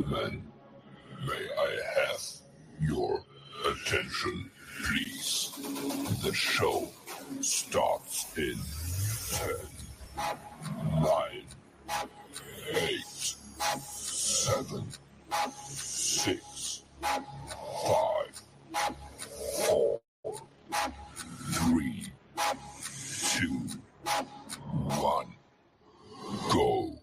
gentlemen, may I have your attention, please? The show starts in 10, 9, 8, 7, 6, 5, 4, 3, 2, 1, go.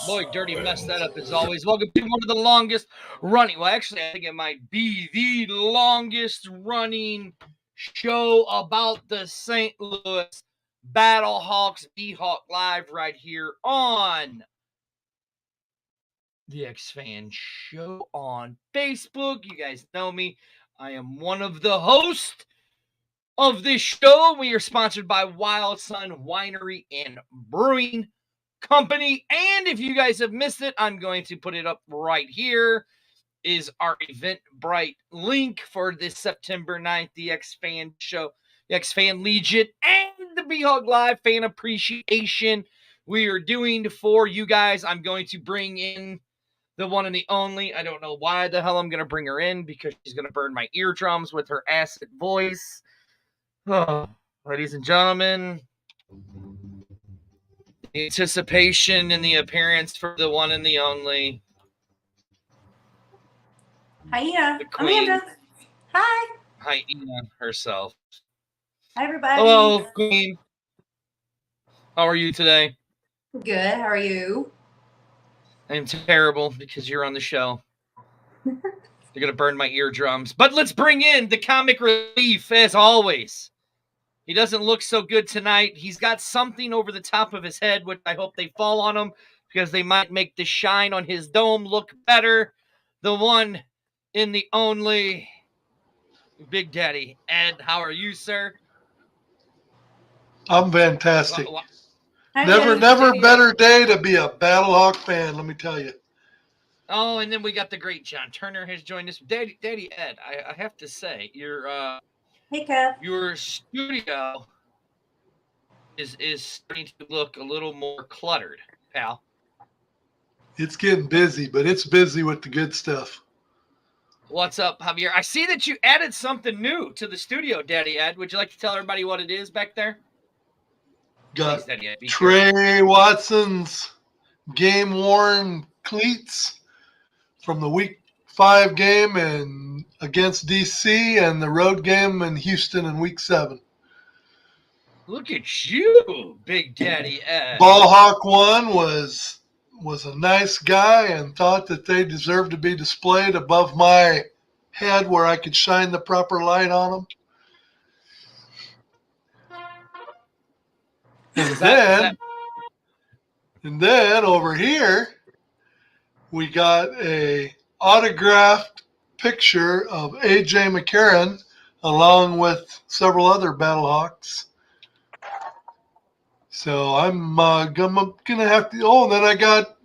Boy, Dirty messed that up as always. Welcome to one of the longest running, well, actually, I think it might be the longest running show about the St. Louis BattleHawks, BHawk Live right here on the X-Fan Show on Facebook. You guys know me. I am one of the hosts of this show. We are sponsored by Wild Sun Winery and Brewing Company. And if you guys have missed it, I'm going to put it up right here. Is our Eventbrite link for this September 9th, the X-Fan Show, the X-Fan Legion, and the BHawk Live Fan Appreciation we are doing for you guys. I'm going to bring in the one and the only. I don't know why the hell I'm going to bring her in, because she's going to burn my eardrums with her acid voice. Oh, ladies and gentlemen, the anticipation and the appearance for the one and the only. Hiya. The queen. Amanda. Hi. Hyena herself. Hi, everybody. Hello, queen. How are you today? Good. How are you? I'm terrible because you're on the show. You're going to burn my eardrums. But let's bring in the comic relief, as always. He doesn't look so good tonight. He's got something over the top of his head, which I hope they fall on him, because they might make the shine on his dome look better. The one in the only Big Daddy Ed. How are you, sir? I'm fantastic. Hi, Never Daddy. better day to be a BattleHawk fan, let me tell you. Oh, and then we got the great John Turner has joined us. Daddy Ed, I have to say, Hey, Kev. your studio is starting to look a little more cluttered, pal. It's getting busy, but it's busy with the good stuff. What's up, Javier? I see that you added something new to the studio, Daddy Ed. Would you like to tell everybody what it is back there? Got Please, Daddy Ed, be Trey Watson's game-worn cleats from the Week 5 game and against DC and the road game in Houston in Week 7. Look at you, Big Daddy Ed. BallHawk 1 was a nice guy and thought that they deserved to be displayed above my head where I could shine the proper light on them. And then over here, we got a autographed picture of A.J. McCarron along with several other BattleHawks. So I'm gonna have to. Oh, and then I got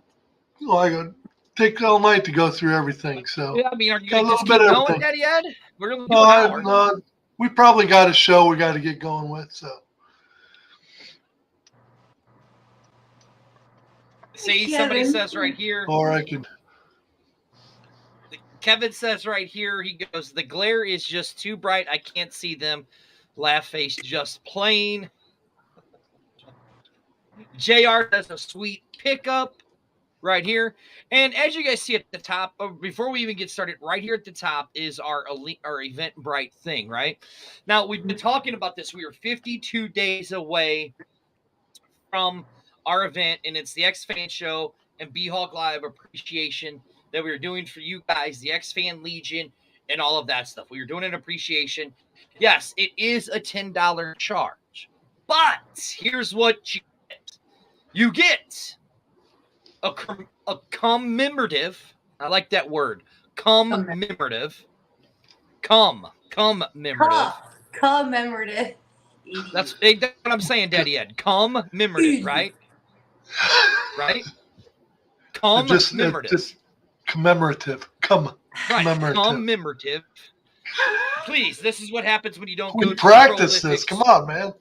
take all night to go through everything. So yeah, I mean, are you gonna just keep going, Daddy Ed? We're gonna do an hour. We probably got a show we got to get going with. So. See, somebody says right here. Or I could. Kevin says right here, he goes, the glare is just too bright. I can't see them. Laugh face just plain. JR does a sweet pickup right here. And as you guys see at the top, before we even get started, right here at the top is our Eventbrite thing, right? Now, we've been talking about this. We are 52 days away from our event, and it's the X-Fan Show and BHawk Live appreciation that we were doing for you guys, the X-Fan Legion, and all of that stuff. We were doing an appreciation. Yes, it is a $10 charge, but here's what you get. You get a commemorative, I like that word, commemorative. Commemorative. That's what I'm saying, Daddy Ed. Commemorative, right? Right? Commemorative. Just commemorative. Commemorative. Please, this is what happens when you don't go to practice this. Come on, man.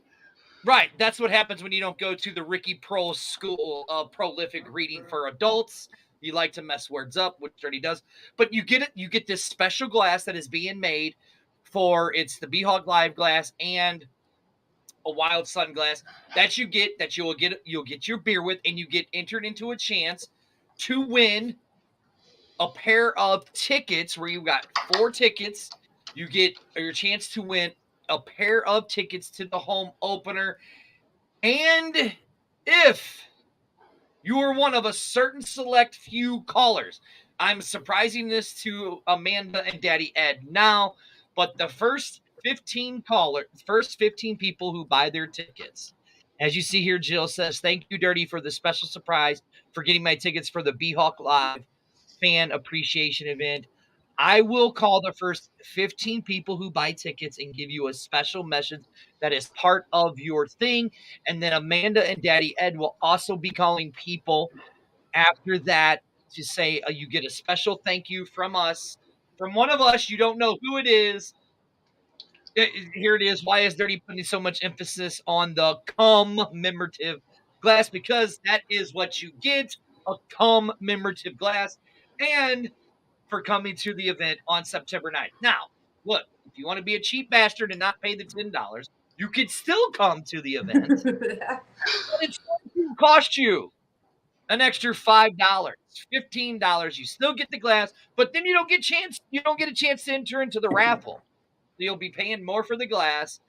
Right, that's what happens when you don't go to the Ricky Pro School of Prolific Reading for Adults. You like to mess words up, which Dirty does. But you get it. You get this special glass that is being made for it's the BHawk Live glass and a Wild Sun glass that you get that you'll get your beer with, and you get entered into a chance to win a pair of tickets where you got 4 tickets. You get your chance to win a pair of tickets to the home opener. And if you are one of a certain select few callers, I'm surprising this to Amanda and Daddy Ed now, but the first 15 people who buy their tickets. As you see here, Jill says, thank you, Dirty, for the special surprise for getting my tickets for the BHawk Live fan appreciation event. I will call the first 15 people who buy tickets and give you a special message that is part of your thing. And then Amanda and Daddy Ed will also be calling people after that to say you get a special thank you from us, from one of us. You don't know who it is. Here it is. Why is Dirty putting so much emphasis on the commemorative glass? Because that is what you get, a commemorative glass. And for coming to the event on September 9th. Now, look, if you want to be a cheap bastard and not pay the $10, you could still come to the event. But it's going to cost you an extra $5, $15. You still get the glass, but then you don't get a chance to enter into the raffle. So you'll be paying more for the glass.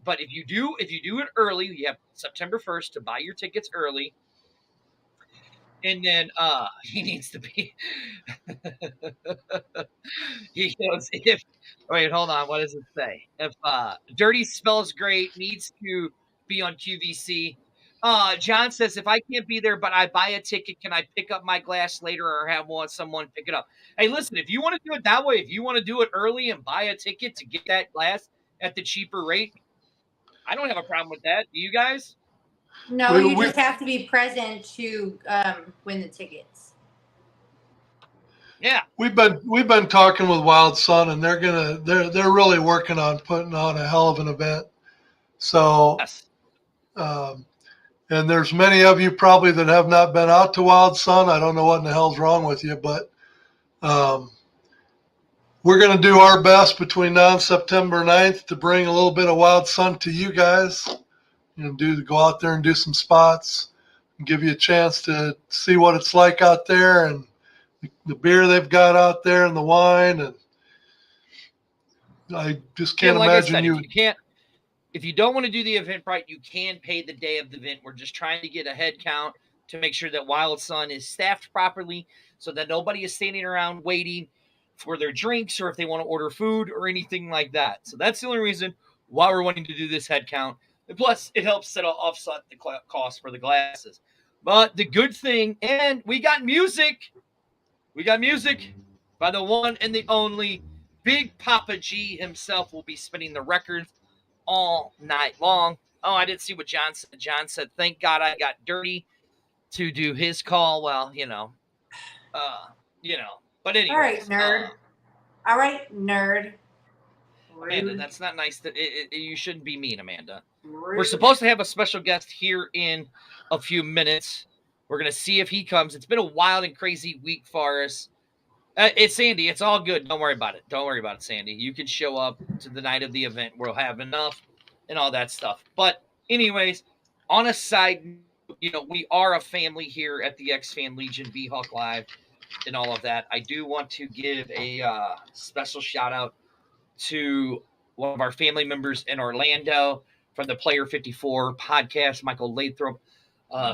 But if you do it early, you have September 1st to buy your tickets early. And then he needs to be he goes, wait, hold on, what does it say? If Dirty spells great, needs to be on QVC. John says, if I can't be there but I buy a ticket, can I pick up my glass later or have someone pick it up? Hey, listen, if you want to do it that way, if you want to do it early and buy a ticket to get that glass at the cheaper rate, I don't have a problem with that. Do you guys? No, you just have to be present to win the tickets. Yeah, we've been talking with Wild Sun, and they're really working on putting on a hell of an event. So, yes. And there's many of you probably that have not been out to Wild Sun. I don't know what in the hell's wrong with you, but we're going to do our best between now and September 9th to bring a little bit of Wild Sun to you guys. Go out there and do some spots and give you a chance to see what it's like out there and the beer they've got out there and the wine. And I just can't imagine if you don't want to do the Eventbrite, you can pay the day of the event. We're just trying to get a head count to make sure that Wild Sun is staffed properly so that nobody is standing around waiting for their drinks or if they want to order food or anything like that. So that's the only reason why we're wanting to do this head count. And plus, it helps offset the cost for the glasses. But the good thing, and we got music. We got music by the one and the only Big Papa G himself will be spinning the records all night long. Oh, I didn't see what John said. John said, thank God I got Dirty to do his call. Well, but anyway. All right, nerd. All right, nerd. Amanda, that's not nice. You shouldn't be mean, Amanda. Rude. We're supposed to have a special guest here in a few minutes. We're going to see if he comes. It's been a wild and crazy week for us. It's Sandy. It's all good. Don't worry about it. Don't worry about it, Sandy. You can show up to the night of the event. We'll have enough and all that stuff. But anyways, on a side note, we are a family here at the X-Fan Legion, BHawk Live, and all of that. I do want to give a special shout out to one of our family members in Orlando from the Player 54 podcast, Michael Lathrop.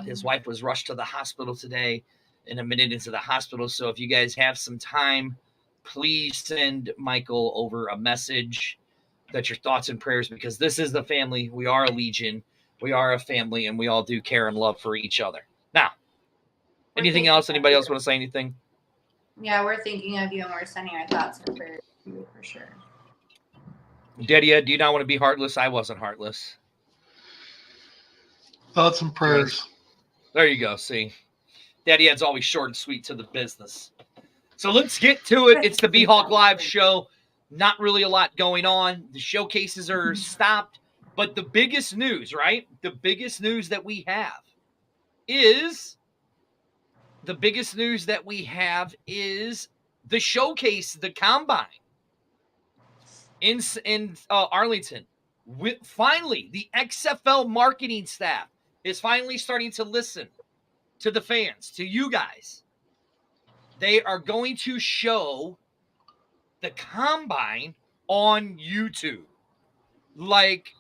His wife was rushed to the hospital today and admitted into the hospital. So if you guys have some time, please send Michael over a message that your thoughts and prayers, because this is the family. We are a legion. We are a family, and we all do care and love for each other. Now, anything else? Anybody else want to say anything? Yeah, we're thinking of you, and we're sending our thoughts and prayers to you for sure. Dedia, do you not want to be heartless? I wasn't heartless. Thoughts and prayers. There you go. See, Daddy Ed's always short and sweet to the business. So let's get to it. It's the BHawk Live show. Not really a lot going on. The showcases are stopped. But the biggest news, right? The biggest news that we have is the showcase, the combine in Arlington. Finally, the XFL marketing staff is finally starting to listen to the fans, to you guys. They are going to show the combine on YouTube. Like,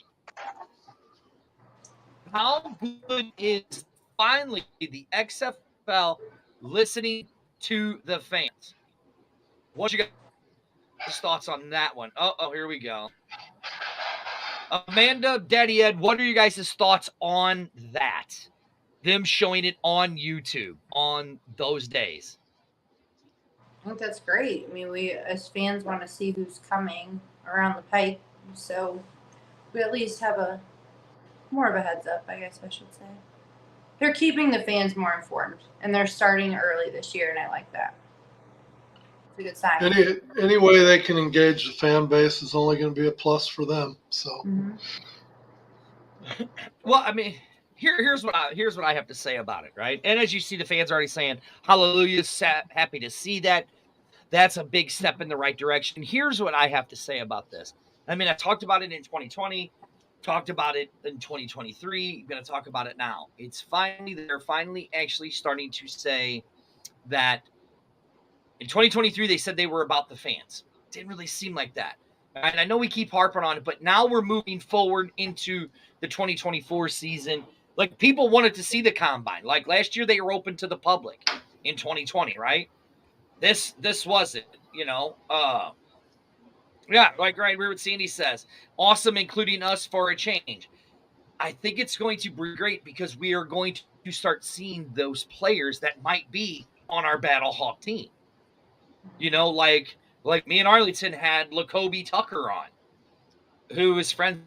how good is finally the XFL listening to the fans? What you guys' thoughts on that one? Oh, here we go. Amanda, Daddy Ed, what are you guys' thoughts on that? Them showing it on YouTube on those days. I think that's great. I mean, we as fans want to see who's coming around the pipe, so we at least have more of a heads up, I guess I should say. They're keeping the fans more informed, and they're starting early this year, and I like that. It's a good sign. Any way they can engage the fan base is only going to be a plus for them. So, Well, I mean, here's what I have to say about it, right? And as you see, the fans already saying hallelujah, happy to see that. That's a big step in the right direction. Here's what I have to say about this. I mean, I talked about it in 2020, talked about it in 2023. I'm going to talk about it now. They're finally actually starting to say that in 2023, they said they were about the fans. Didn't really seem like that. And I know we keep harping on it, but now we're moving forward into the 2024 season. Like, people wanted to see the combine. Like, last year, they were open to the public in 2020, right? This wasn't, yeah, like right where Sandy says, awesome, including us for a change. I think it's going to be great because we are going to start seeing those players that might be on our BattleHawk team. Like me and Arlington had Lacoby Tucker on, who is friends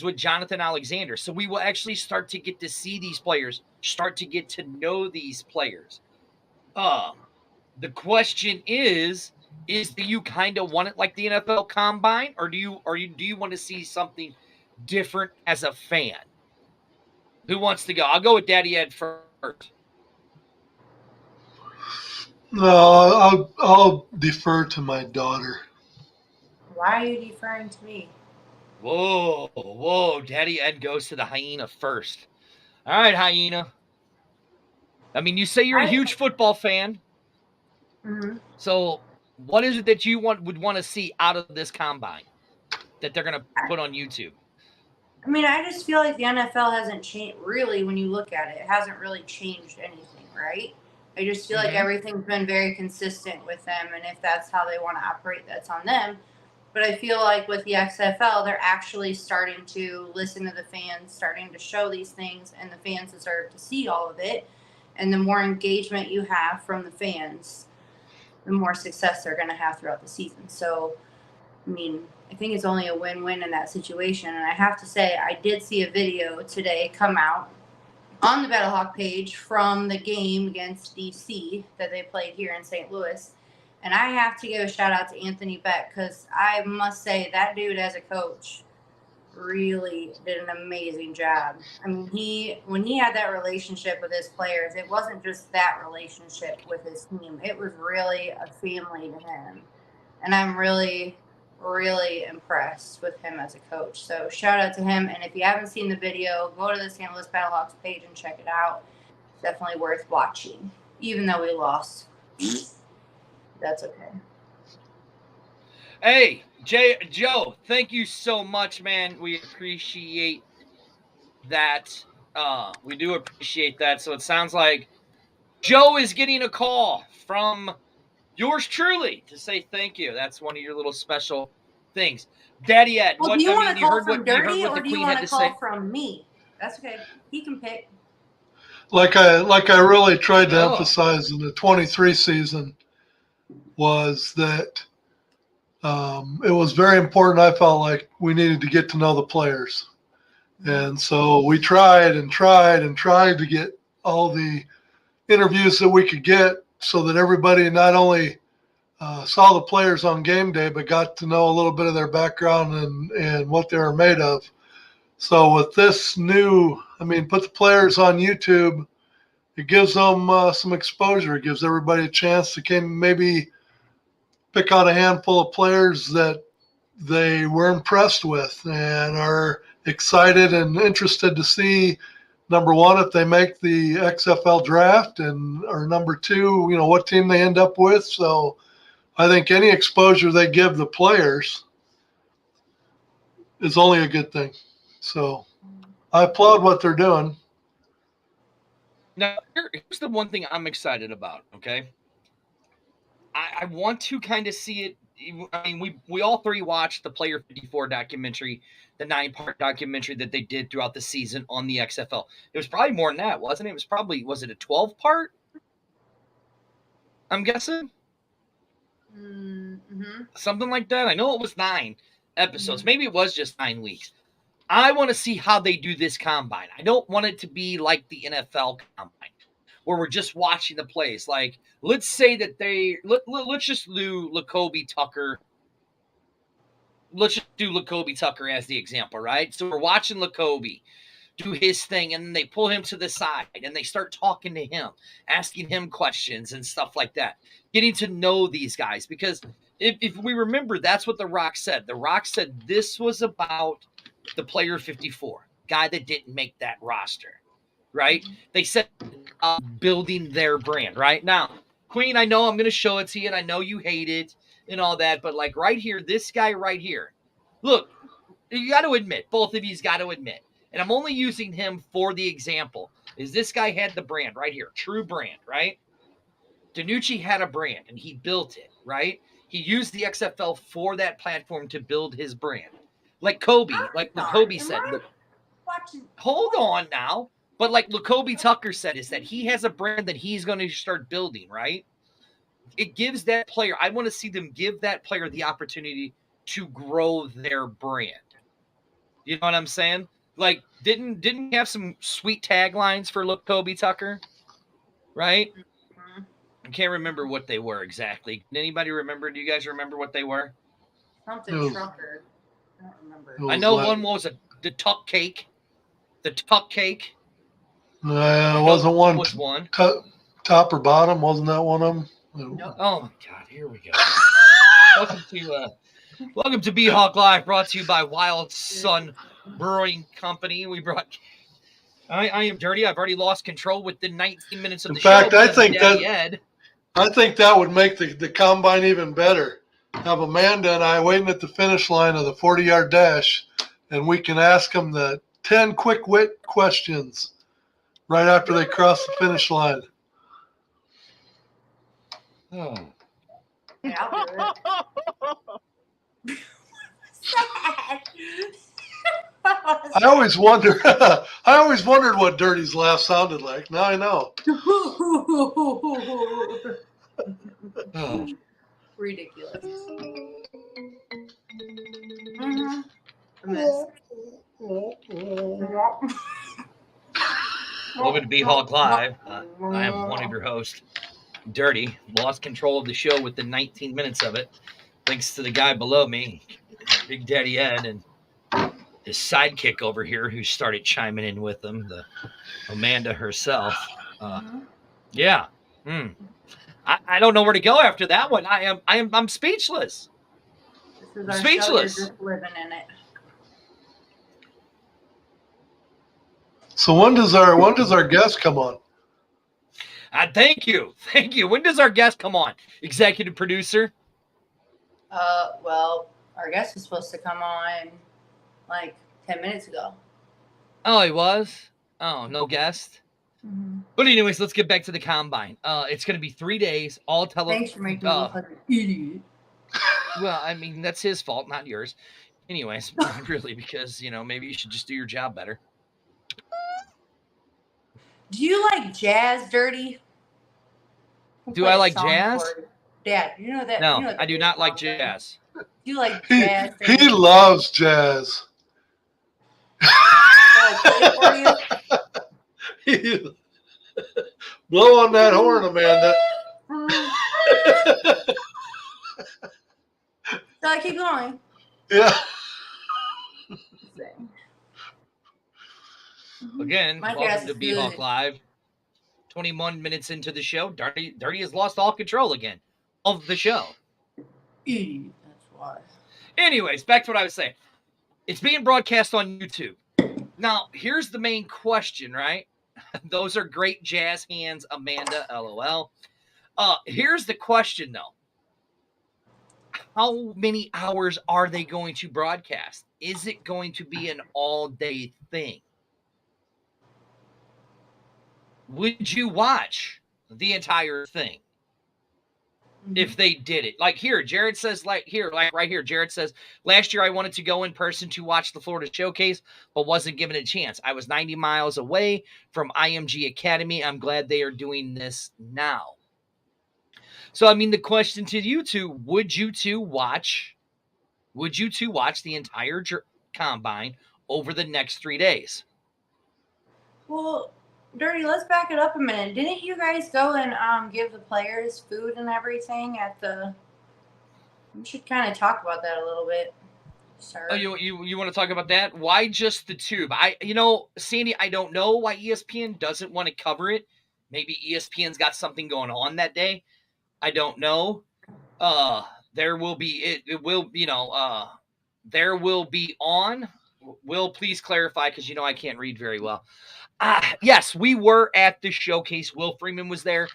with Jonathan Alexander. So we will actually start to get to see these players, start to get to know these players. The question is do you kind of want it like the NFL Combine, or do you want to see something different as a fan? Who wants to go? I'll go with Daddy Ed first. No, I'll defer to my daughter. Why are you deferring to me? Whoa. Daddy Ed goes to the hyena first. All right, hyena. I mean, you say you're a huge football fan. Mm-hmm. So what is it that you would want to see out of this combine that they're going to put on YouTube? I mean, I just feel like the NFL hasn't changed, really, when you look at it. It hasn't really changed anything, right? I just feel like everything's been very consistent with them, and if that's how they want to operate, that's on them. But I feel like with the XFL, they're actually starting to listen to the fans, starting to show these things, and the fans deserve to see all of it. And the more engagement you have from the fans, the more success they're going to have throughout the season. So, I mean, I think it's only a win-win in that situation. And I have to say, I did see a video today come out on the BattleHawk page from the game against DC that they played here in St. Louis. And I have to give a shout out to Anthony Beck, because I must say that dude as a coach really did an amazing job. I mean, when he had that relationship with his players, it wasn't just that relationship with his team. It was really a family to him. And I'm really, really impressed with him as a coach. So shout out to him. And if you haven't seen the video, go to the St. Louis BattleHawks page and check it out. It's definitely worth watching, even though we lost. That's okay. Hey, Joe, thank you so much, man. We appreciate that. We do appreciate that. So it sounds like Joe is getting a call from yours truly to say thank you. That's one of your little special things. Daddy Ed, Well, do you want to call from you Dirty, heard what or the do you Queen want had to to call say? from me? That's okay. He can pick. Like I really tried to Oh. emphasize in the 23 season was that it was very important. I felt like we needed to get to know the players. And so we tried to get all the interviews that we could get so that everybody not only saw the players on game day, but got to know a little bit of their background and what they were made of. So with this new, put the players on YouTube, it gives them some exposure. It gives everybody a chance to maybe pick out a handful of players that they were impressed with and are excited and interested to see, number one, if they make the XFL draft, or number two, what team they end up with. So I think any exposure they give the players is only a good thing. So I applaud what they're doing. Now, here's the one thing I'm excited about, okay? I want to kind of see it. I mean, we all three watched the Player 54 documentary, the 9-part documentary that they did throughout the season on the XFL. It was probably more than that, wasn't it? Was it a 12-part? I'm guessing? Mm-hmm. Something like that. I know it was 9 episodes. Maybe it was just 9 weeks. I want to see how they do this combine. I don't want it to be like the NFL combine, where we're just watching the plays. Like, let's say that let's just do Lacoby Tucker. Let's just do Lacoby Tucker as the example, right? So we're watching Lacoby do his thing, and then they pull him to the side, and they start talking to him, asking him questions and stuff like that, getting to know these guys. Because if we remember, that's what The Rock said. The Rock said this was about the Player 54, guy that didn't make that roster, right? They said building their brand, right? Now, Queen, I know I'm going to show it to you, and I know you hate it and all that, but like right here, this guy right here, look, you got to admit, both of you's got to admit, and I'm only using him for the example, is this guy had the brand right here, true brand, right? DiNucci had a brand, and he built it, right? He used the XFL for that platform to build his brand. Like Kobe said, hold on now. But like Lacoby Tucker said, is that he has a brand that he's going to start building, right? It gives that player, I want to see them give that player the opportunity to grow their brand. You know what I'm saying? Like, didn't we have some sweet taglines for Lacoby Tucker? Right? Mm-hmm. I can't remember what they were exactly. Can anybody remember? Do you guys remember what they were? Something trucker. I don't remember. I know one was the tuck cake. The tuck cake. Wasn't one was one. Top or bottom? Wasn't that one of them? Nope. Oh my God! Here we go. Welcome to BHawk Live, brought to you by Wild Sun Brewing Company. I am dirty. I've already lost control within 19 minutes of the show. In fact, I think that would make the combine even better. Have Amanda and I waiting at the finish line of the 40-yard dash, and we can ask them the 10 quick wit questions right after they cross the finish line. Oh. Yeah, I'll do it. I always wondered what Dirty's laugh sounded like. Now I know. Oh. Ridiculous. Welcome to BHawk Live. I am one of your hosts, Dirty. Lost control of the show within 19 minutes of it, thanks to the guy below me, Big Daddy Ed, and his sidekick over here who started chiming in with him, the Amanda herself. Yeah. I don't know where to go after that one. I'm speechless. This is our Speechless. show. You're just living in it. So when does our guest come on? Thank you. When does our guest come on? Executive producer. Well, our guest was supposed to come on like 10 minutes ago. Oh, he was? Oh, no guest? But anyways, let's get back to the combine. It's going to be 3 days, all Thanks for making me look like an idiot. Well, I mean, that's his fault, not yours. Anyways, really, because, maybe you should just do your job better. Do you like jazz, Dirty? Do I like jazz? Dad, you know that? No, you know I do not like jazz. Do you like jazz? He loves jazz. Blow on that horn, Amanda. So I keep going. Yeah. Again, welcome to BHawk Live. 21 minutes into the show, Dirty has lost all control again of the show. That's why. Anyways, back to what I was saying. It's being broadcast on YouTube. Now, here's the main question, right? Those are great jazz hands, Amanda, LOL. Here's the question, though. How many hours are they going to broadcast? Is it going to be an all-day thing? Would you watch the entire thing if they did it? Like here, Jared says, right here, Jared says, last year I wanted to go in person to watch the Florida Showcase, but wasn't given a chance. I was 90 miles away from IMG Academy. I'm glad they are doing this now. So, I mean, the question to you two, would you two watch the entire combine over the next 3 days? Well, Dirty, let's back it up a minute. Didn't you guys go and give the players food and everything at the... We should kind of talk about that a little bit, sir. Oh, you want to talk about that? Why just the tube? Sandy, I don't know why ESPN doesn't want to cover it. Maybe ESPN's got something going on that day. I don't know. There will be there will be on. Will please clarify, because I can't read very well. Yes, we were at the showcase. Will Freeman was there.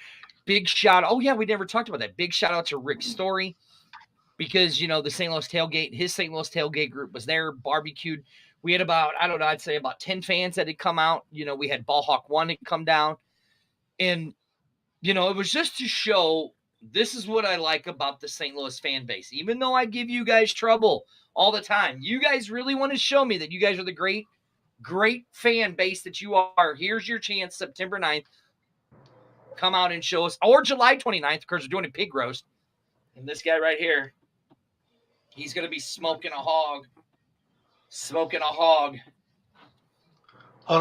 Big shout out. Oh, yeah, we never talked about that. Big shout out to Rick Story, because, the St. Louis Tailgate, his St. Louis Tailgate group was there, barbecued. We had I'd say about 10 fans that had come out. We had BHawk 1 had come down. And, it was just to show, this is what I like about the St. Louis fan base. Even though I give you guys trouble all the time, you guys really want to show me that you guys are the great fan base that you are. Here's your chance, September 9th. Come out and show us. Or July 29th, because we're doing a pig roast. And this guy right here, he's going to be smoking a hog.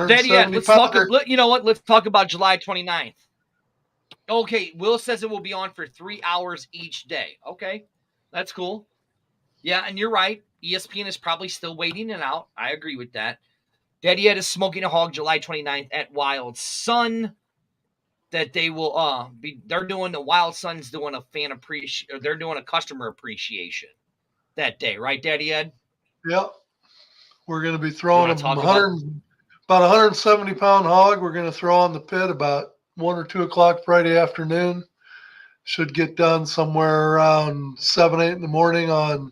Daddy, let's talk. You know what? Let's talk about July 29th. Okay, Will says it will be on for 3 hours each day. Okay, that's cool. Yeah, and you're right. ESPN is probably still waiting it out. I agree with that. Daddy Ed is smoking a hog July 29th at Wild Sun. That they will they're doing, the Wild Sun's doing they're doing a customer appreciation that day, right, Daddy Ed? Yep. We're going to be throwing about 170-pound hog. We're going to throw on the pit about 1 or 2 o'clock Friday afternoon. Should get done somewhere around 7, 8 in the morning on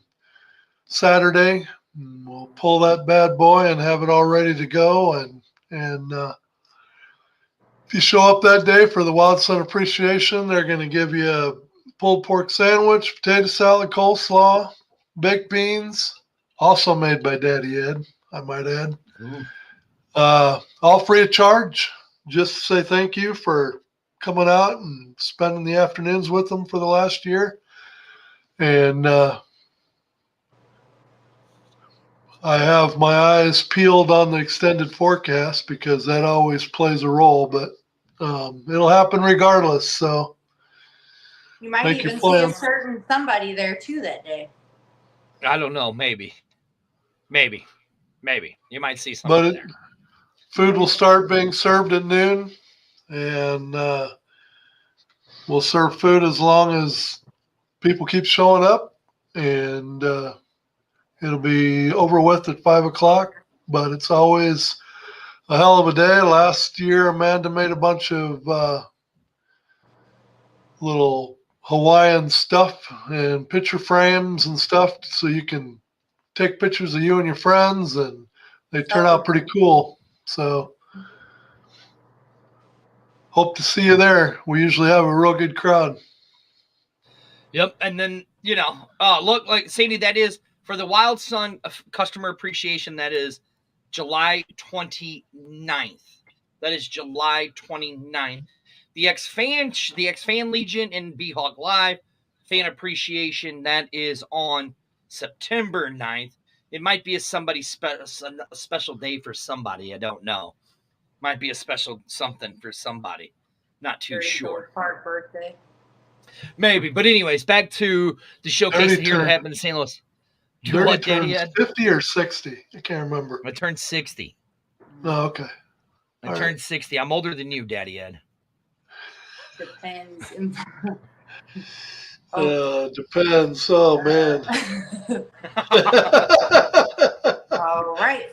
Saturday. And we'll pull that bad boy and have it all ready to go. And if you show up that day for the Wild Sun Appreciation, they're going to give you a pulled pork sandwich, potato salad, coleslaw, baked beans, also made by Daddy Ed, I might add. All free of charge. Just to say thank you for coming out and spending the afternoons with them for the last year. And I have my eyes peeled on the extended forecast, because that always plays a role, but it'll happen regardless. So you might even see a certain somebody there too that day. I don't know. Maybe. Maybe you might see But something there. food will start being served at noon, and we'll serve food as long as people keep showing up, and it'll be over with at 5 o'clock. But it's always a hell of a day. Last year, Amanda made a bunch of little Hawaiian stuff and picture frames and stuff, so you can take pictures of you and your friends, and they turn out pretty cool. So hope to see you there. We usually have a real good crowd. Yep, and then look, like Sandy, that is for the Wild Sun customer appreciation. That is July 29th. That is July 29th. The X-Fan Legion and BHawk Live fan appreciation, that is on September 9th. It might be a special day for somebody. I don't know. Might be a special something for somebody. Not too sure. Park birthday. Maybe. But anyways, back to the showcase here that happened in St. Louis. What, Daddy Ed? 50 or 60? I can't remember. I turned 60. Oh, okay. I turned 60. I'm older than you, Daddy Ed. Depends. Depends. Oh, man. All right.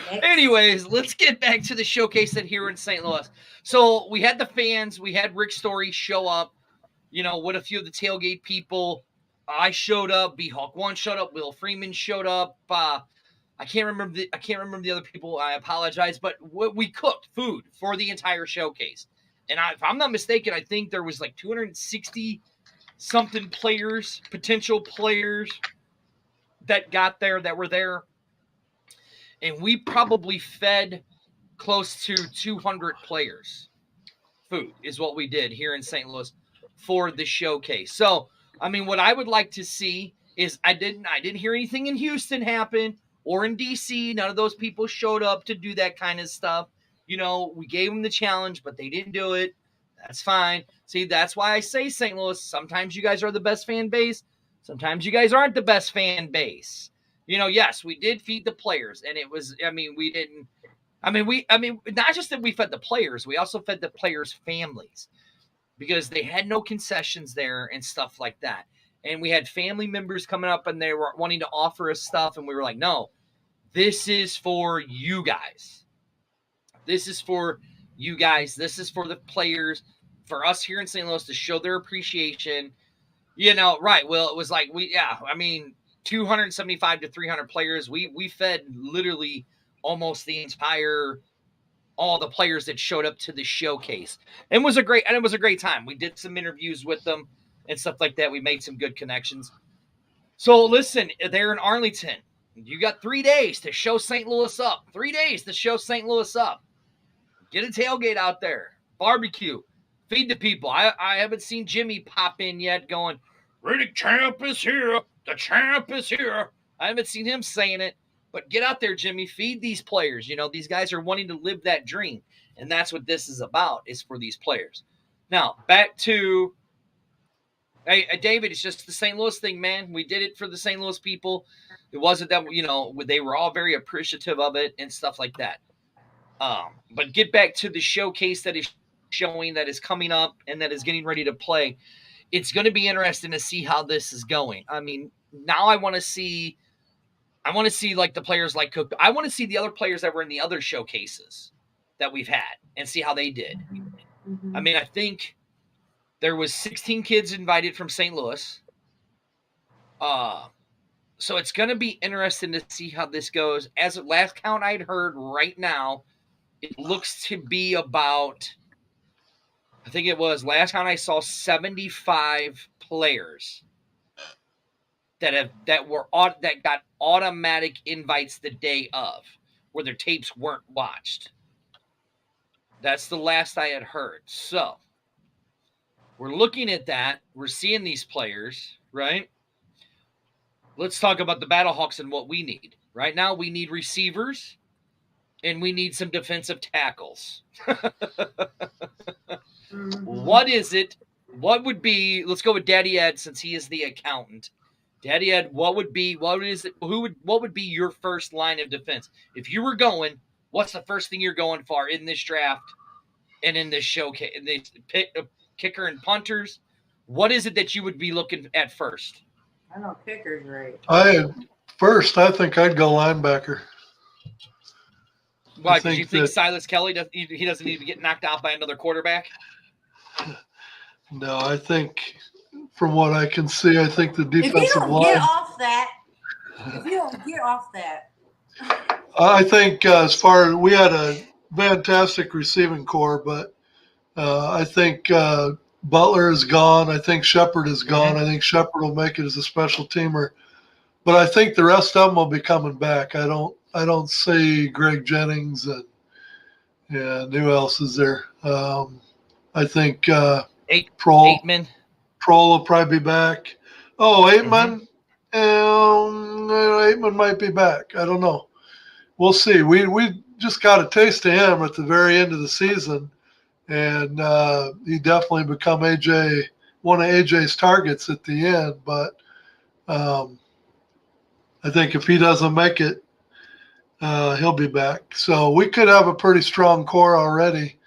Next. Anyways, let's get back to the showcase that here in St. Louis. So we had the fans. We had Rick Story show up, with a few of the tailgate people. I showed up. BHawk 1 showed up. Will Freeman showed up. I can't remember the other people. I apologize, but we cooked food for the entire showcase. And if I'm not mistaken, I think there was like 260 something players, potential players that were there. And we probably fed close to 200 players. Food is what we did here in St. Louis for the showcase. So, I mean, what I would like to see is I didn't hear anything in Houston happen or in DC. None of those people showed up to do that kind of stuff. We gave them the challenge, but they didn't do it. That's fine. See, that's why I say St. Louis, sometimes you guys are the best fan base. Sometimes you guys aren't the best fan base. Yes, we did feed the players, and it was, not just that we fed the players, we also fed the players' families because they had no concessions there and stuff like that. And we had family members coming up and they were wanting to offer us stuff. And we were like, no, this is for you guys. This is for you guys. This is for the players, for us here in St. Louis to show their appreciation. Right. Well, it was like 275 to 300 players. We fed literally almost all the players that showed up to the showcase. It was a great time. We did some interviews with them and stuff like that. We made some good connections. So listen, they're in Arlington. You got 3 days to show St. Louis up. 3 days to show St. Louis up. Get a tailgate out there. Barbecue. Feed the people. I haven't seen Jimmy pop in yet going, "The champ is here. The champ is here." I haven't seen him saying it. But get out there, Jimmy. Feed these players. These guys are wanting to live that dream. And that's what this is about, is for these players. Now, back to, hey, David, it's just the St. Louis thing, man. We did it for the St. Louis people. It wasn't that, they were all very appreciative of it and stuff like that. But get back to the showcase that is showing, that is coming up, and that is getting ready to play. It's going to be interesting to see how this is going. I mean, now I want to see like the players like Cook. I want to see the other players that were in the other showcases that we've had and see how they did. Mm-hmm. I mean, I think there was 16 kids invited from St. Louis. So it's going to be interesting to see how this goes. As of last count I'd heard right now, it looks to be about, I think it was last count I saw 75 players that got automatic invites the day of, where their tapes weren't watched. That's the last I had heard. So we're looking at that. We're seeing these players, right? Let's talk about the Battlehawks and what we need. Right now, we need receivers, and we need some defensive tackles. What is it? What would be, let's go with Daddy Ed since he is the accountant. Daddy Ed, what would be your first line of defense? If you were going, what's the first thing you're going for in this draft and in this showcase? In this kicker and punters, what is it that you would be looking at first? I know kicker's right. I think I'd go linebacker. Why? Because you think Silas Kelly doesn't need to get knocked out by another quarterback? No, I think from what I can see, I think the defensive line. If you don't get off that. I think as far as we had a fantastic receiving core, but I think Butler is gone. I think Shepard is gone. I think Shepard will make it as a special teamer, but I think the rest of them will be coming back. I don't see Greg Jennings and who else is there? I think Aitman. Prohl will probably be back. Oh, Aitman. Aitman might be back. I don't know. We'll see. We just got a taste of him at the very end of the season, and he definitely become one of AJ's targets at the end. But I think if he doesn't make it, he'll be back. So we could have a pretty strong core already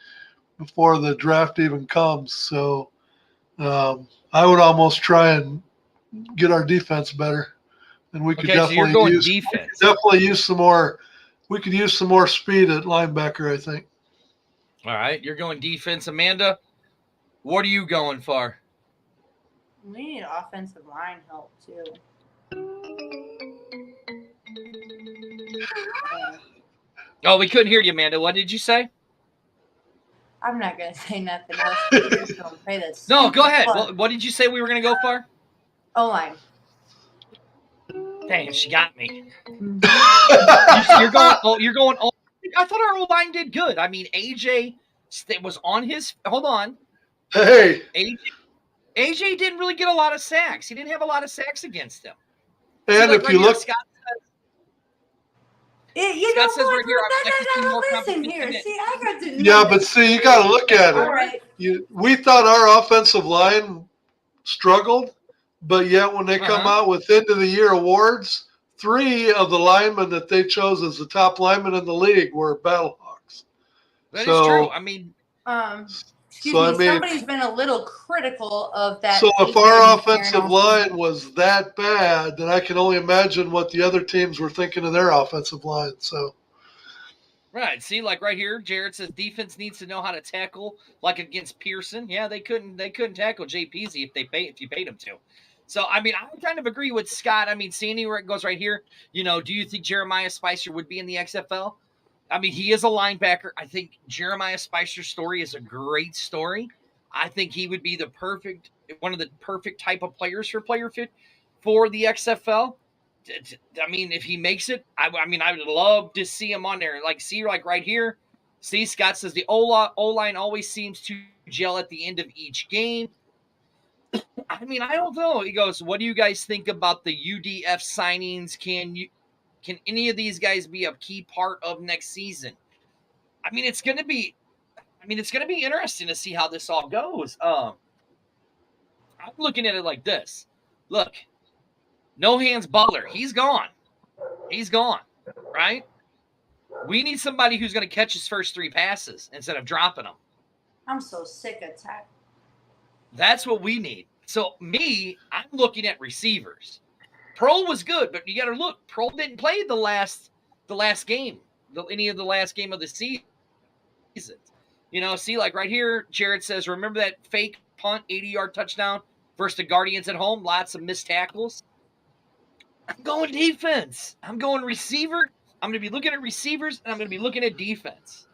before the draft even comes. So I would almost try and get our defense better, and we could definitely use some more. We could use some more speed at linebacker, I think. All right, you're going defense, Amanda. What are you going for? We need offensive line help too. Oh, we couldn't hear you, Amanda. What did you say? I'm not going to say nothing else. You're just going to play this. No, go ahead. What did you say we were going to go for? O-line. Dang, she got me. You're going. I thought our O-line did good. I mean, AJ was on his. Hold on. Hey. AJ didn't really get a lot of sacks. He didn't have a lot of sacks against him. And if you look. Scott says right here, listen here. See, I got to know. Yeah, but see, you got to look at it. All right. We thought our offensive line struggled, but yet when they come out with end of the year awards, 3 of the linemen that they chose as the top linemen in the league were Battlehawks. That is true. I mean, somebody's been a little critical of that. So if our offensive line was that bad, then I can only imagine what the other teams were thinking of their offensive line. So, right. See, like right here, Jared says defense needs to know how to tackle, like against Pearson. Yeah, they couldn't tackle Jay Peasy if you paid them to. So, I mean, I kind of agree with Scott. I mean, Sandy goes right here. Do you think Jeremiah Spicer would be in the XFL? I mean, he is a linebacker. I think Jeremiah Spicer's story is a great story. I think he would be one of the perfect type of players for Player Fit for the XFL. I mean, if he makes it, I would love to see him on there. Like right here. See, Scott says the O-line always seems to gel at the end of each game. I mean, I don't know. He goes, what do you guys think about the UDF signings? Can any of these guys be a key part of next season? I mean, it's going to be interesting to see how this all goes. I'm looking at it like this. Look, No Hands Butler, he's gone. He's gone, right? We need somebody who's going to catch his first 3 passes instead of dropping them. I'm so sick of that. That's what we need. So I'm looking at receivers. Prohl was good, but you got to look. Prohl didn't play the last game, any of the last game of the season. See, like right here, Jared says, remember that fake punt, 80-yard touchdown versus the Guardians at home? Lots of missed tackles. I'm going defense. I'm going receiver. I'm going to be looking at receivers, and I'm going to be looking at defense.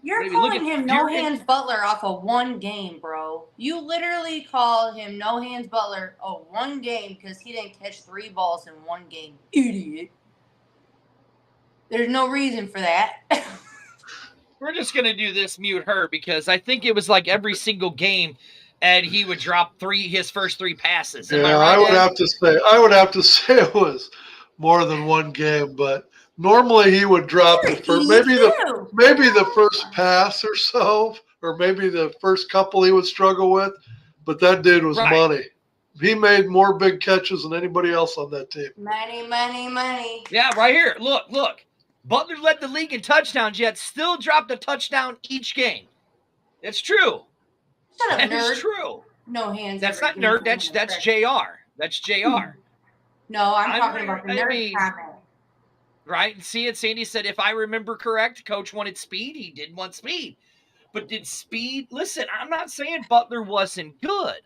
You're calling him No Hands Butler off of 1 game, bro. You literally call him No Hands Butler of 1 game because he didn't catch 3 balls in 1 game. Idiot. There's no reason for that. We're just going to do this, mute her, because I think it was like every single game, and he would drop his first 3 passes. Am I right, I would have to say it was more than 1 game, but normally he would drop maybe the first pass or so, or maybe the first couple he would struggle with, but that dude was money. he made more big catches than anybody else on that team. Money, money, money. Yeah, right here. Look. Butler led the league in touchdowns, yet still dropped a touchdown each game. That's true. Shut up, That nerd. is true. No hands. That's not nerd. That's JR. That's JR. No, I'm talking about the nerd comment. Right? See it? Sandy said, if I remember correct, Coach wanted speed. He did want speed. But did speed... Listen, I'm not saying Butler wasn't good.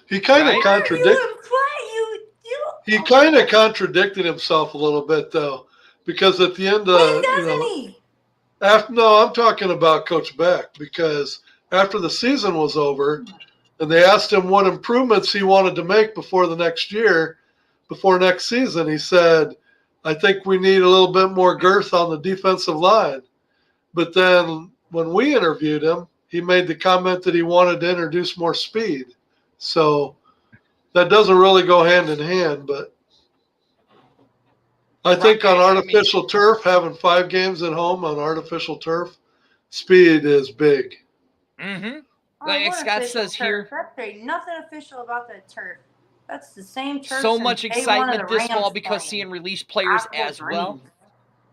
He kind of contradicted... He kind of contradicted himself a little bit, though, because at the end of... No, I'm talking about Coach Beck, because after the season was over, and they asked him what improvements he wanted to make before next season, he said, I think we need a little bit more girth on the defensive line. But then when we interviewed him, he made the comment that he wanted to introduce more speed. So that doesn't really go hand in hand, but I think on artificial turf, having 5 games at home on artificial turf, speed is big. Mm-hmm. Like Scott says here. There's nothing official about that turf. That's the same turf. So much excitement this fall because seeing released players as well.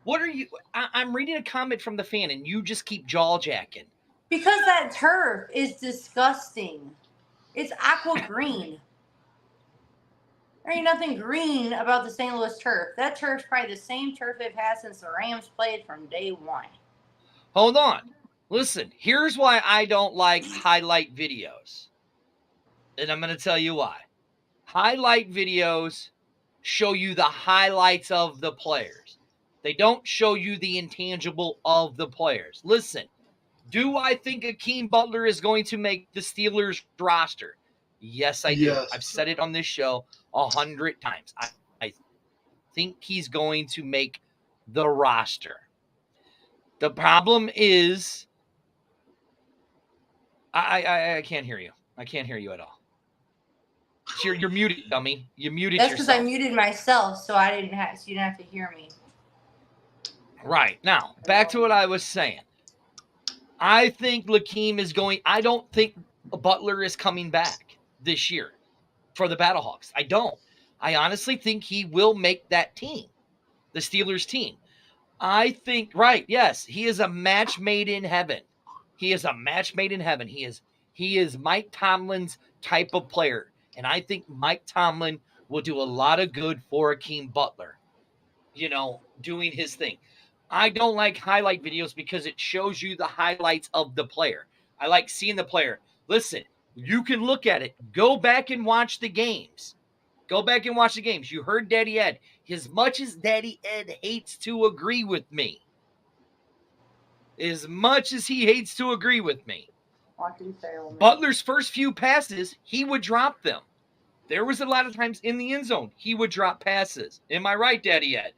What are you? I'm reading a comment from the fan, and you just keep jaw-jacking. Because that turf is disgusting. It's aqua green. There ain't nothing green about the St. Louis turf. That turf's probably the same turf they've had since the Rams played from day one. Hold on. Listen, here's why I don't like highlight videos. And I'm going to tell you why. Highlight videos show you the highlights of the players. They don't show you the intangible of the players. Listen, do I think Akeem Butler is going to make the Steelers roster? Yes, I do. Yes. I've said it on this show 100 times. I think he's going to make the roster. The problem is I can't hear you. I can't hear you at all. You're muted, dummy. You muted yourself. That's because I muted myself, so you didn't have to hear me. Right. Now, back to what I was saying. I think Lakeem is going... I don't think Butler is coming back this year for the Battlehawks. I don't. I honestly think he will make that team, the Steelers team. I think... Right, yes. He is a match made in heaven. He is Mike Tomlin's type of player. And I think Mike Tomlin will do a lot of good for Akeem Butler, doing his thing. I don't like highlight videos because it shows you the highlights of the player. I like seeing the player. Listen, you can look at it. Go back and watch the games. You heard Daddy Ed. As much as Daddy Ed hates to agree with me, Butler's first few passes, he would drop them. There was a lot of times in the end zone, he would drop passes. Am I right, Daddy Ed?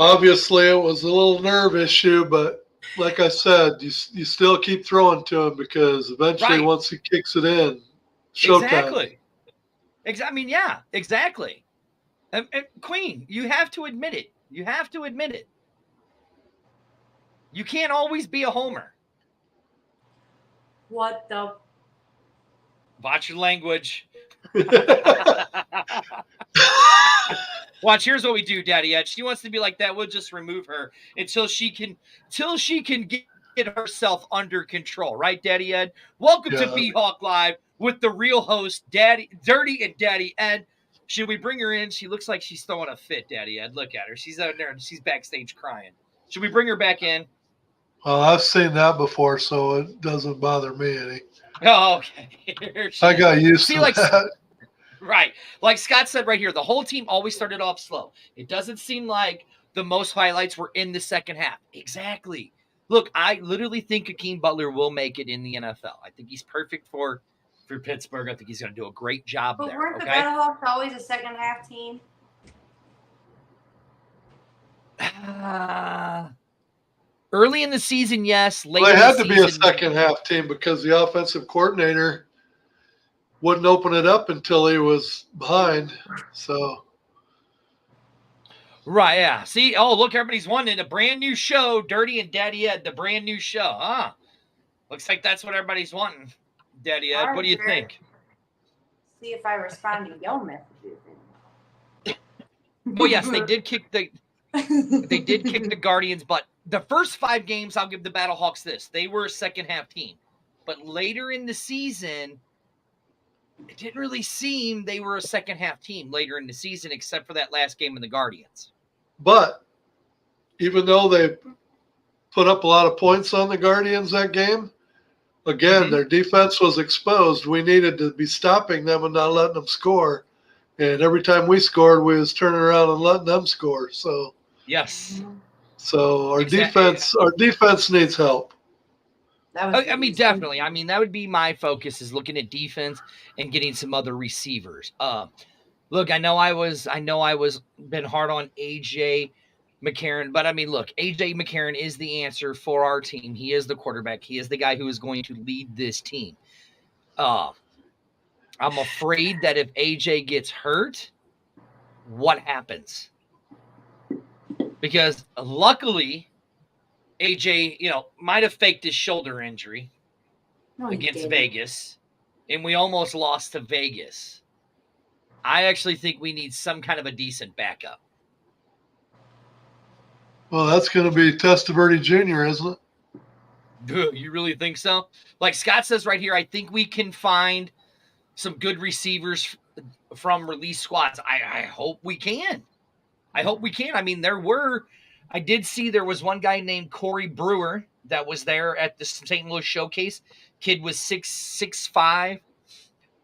Obviously, it was a little nerve issue, but like I said, you still keep throwing to him because eventually once he kicks it in, showtime. Exactly. And Queen, you have to admit it. You can't always be a homer. What the? Watch your language. Watch, here's what we do, Daddy Ed. She wants to be like that. We'll just remove her until she can get herself under control. Right, Daddy Ed? Welcome to BHawk Live with the real host, Dirty and Daddy Ed. Should we bring her in? She looks like she's throwing a fit, Daddy Ed. Look at her. She's out there and she's backstage crying. Should we bring her back in? Well, I've seen that before, so it doesn't bother me any. Oh, okay. I got used to that. Right. Like Scott said right here, the whole team always started off slow. It doesn't seem like the most highlights were in the second half. Exactly. Look, I literally think Akeem Butler will make it in the NFL. I think he's perfect for Pittsburgh. I think he's going to do a great job there. But weren't the Battlehawks always a second half team? Early in the season, yes. Well, they had to be a second half team because the offensive coordinator wouldn't open it up until he was behind. So, right, yeah. See, look, everybody's wanting a brand new show, Dirty and Daddy Ed, the brand new show. Looks like that's what everybody's wanting. Daddy Ed? What do you think? See if I respond to your messages. Well, yes, they did kick the Guardians' butt. The first 5 games, I'll give the Battlehawks this. They were a second-half team. But later in the season, it didn't really seem they were a second-half team later in the season, except for that last game of the Guardians. But even though they put up a lot of points on the Guardians that game, again, their defense was exposed. We needed to be stopping them and not letting them score. And every time we scored, we was turning around and letting them score. So yes. So our defense needs help. I mean, definitely. I mean, that would be my focus, is looking at defense and getting some other receivers. Look, I know I was been hard on AJ McCarron, but I mean, look, AJ McCarron is the answer for our team. He is the quarterback. He is the guy who is going to lead this team. I'm afraid that if AJ gets hurt, what happens? Because luckily, AJ, might have faked his shoulder injury against Vegas, and we almost lost to Vegas. I actually think we need some kind of a decent backup. Well, that's going to be Testaverde Jr., isn't it? You really think so? Like Scott says right here, I think we can find some good receivers from release squads. I hope we can. I mean, I did see there was one guy named Corey Brewer that was there at the St. Louis Showcase. Kid was 6'5",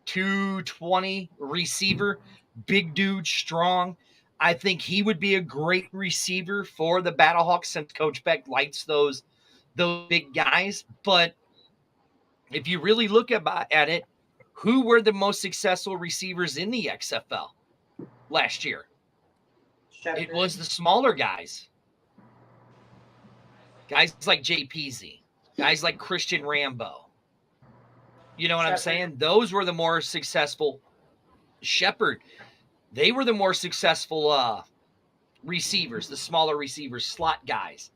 220 receiver, big dude, strong. I think he would be a great receiver for the Battlehawks, since Coach Beck likes those big guys. But if you really look at it, who were the most successful receivers in the XFL last year? It was the smaller guys. Guys like JPZ, guys like Christian Rambo. You know what I'm saying? Those were the more successful. Shepard, they were the more successful receivers, the smaller receivers, slot guys.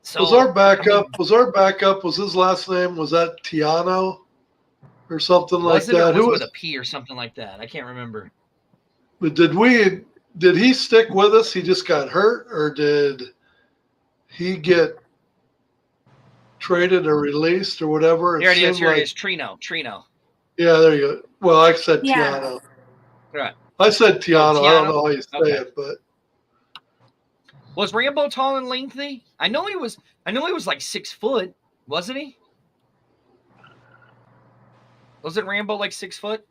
So was our backup, was his last name, was that Tiano or something like that? Who was with a P or something like that? I can't remember. But did he stick with us? He just got hurt, or did he get traded or released or whatever? Here it is. Trino. Yeah, there you go. Well, I said Tiano. Right. I said Tiano. I don't know how you say it, but was Rambo tall and lengthy? I know he was like 6 foot, wasn't he? Wasn't Rambo like 6 foot?